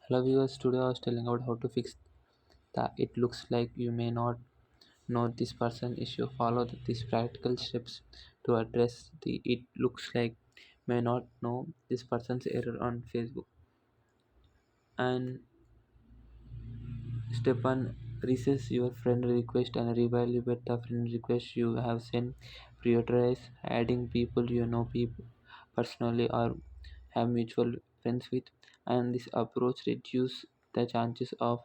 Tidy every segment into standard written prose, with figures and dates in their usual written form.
Hello viewers, today I was telling about how to fix the it looks like you may not know this person issue. Follow these practical steps to address the it looks like may not know this person's error on Facebook. And step 1, recess your friend request and reevaluate the friend request you have sent. Prioritize adding people you know people personally or have mutual friends with, and this approach reduces the chances of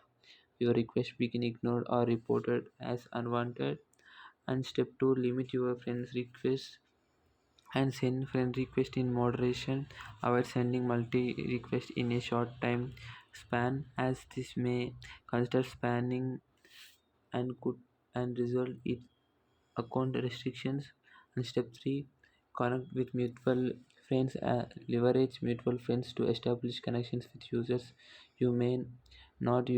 your request being ignored or reported as unwanted. And step 2, limit your friends requests and send friend request in moderation. Avoid sending multi requests in a short time span, as this may consider spanning and could and result in account restrictions. And step 3, connect with mutual friends. Leverage mutual friends to establish connections with users you may not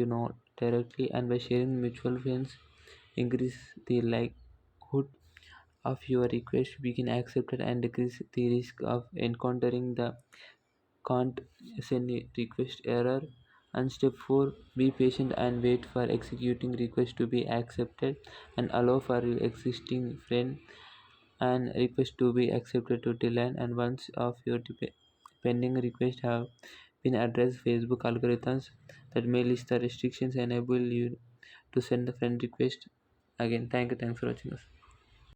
directly, and by sharing mutual friends increase the likelihood of your request being accepted and decrease the risk of encountering the can't send a request error. And step 4, be patient and wait for executing request to be accepted, and allow for your existing friend and request to be accepted to delay. And once of your pending request have been addressed, Facebook algorithms that may list the restrictions enable you to send the friend request again. Thanks for watching us.